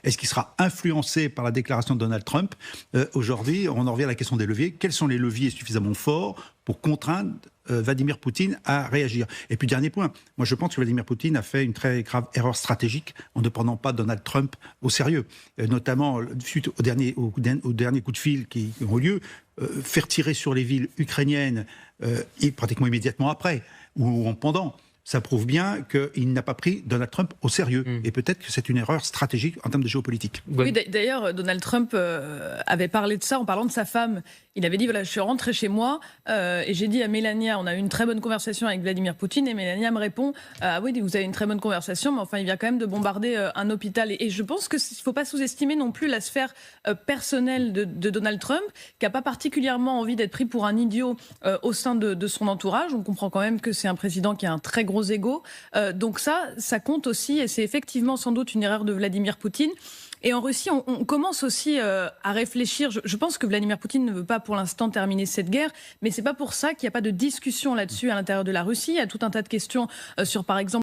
Est-ce qu'il sera influencé par la déclaration de Donald Trump? Aujourd'hui, on en revient à la question des leviers. Quels sont les leviers suffisamment forts pour contraindre Vladimir Poutine à réagir? Et puis, dernier point, moi je pense que Vladimir Poutine a fait une très grave erreur stratégique en ne prenant pas Donald Trump au sérieux, notamment suite au dernier coup de fil qui ont eu lieu, faire tirer sur les villes ukrainiennes et pratiquement immédiatement après, ou en pendant. Ça prouve bien qu'il n'a pas pris Donald Trump au sérieux. Et peut-être que c'est une erreur stratégique en termes de géopolitique. Oui, d'ailleurs, Donald Trump avait parlé de ça en parlant de sa femme. Il avait dit, voilà, je suis rentré chez moi et j'ai dit à Mélania, on a eu une très bonne conversation avec Vladimir Poutine, et Mélania me répond, ah oui, vous avez une très bonne conversation, mais enfin, il vient quand même de bombarder un hôpital. Et je pense qu'il ne faut pas sous-estimer non plus la sphère personnelle de Donald Trump, qui n'a pas particulièrement envie d'être pris pour un idiot au sein de son entourage. On comprend quand même que c'est un président qui a un très gros ego. Donc ça compte aussi, et c'est effectivement sans doute une erreur de Vladimir Poutine. Et en Russie, on commence aussi à réfléchir. Je pense que Vladimir Poutine ne veut pas pour l'instant terminer cette guerre, mais c'est pas pour ça qu'il n'y a pas de discussion là-dessus à l'intérieur de la Russie. Il y a tout un tas de questions sur, par exemple,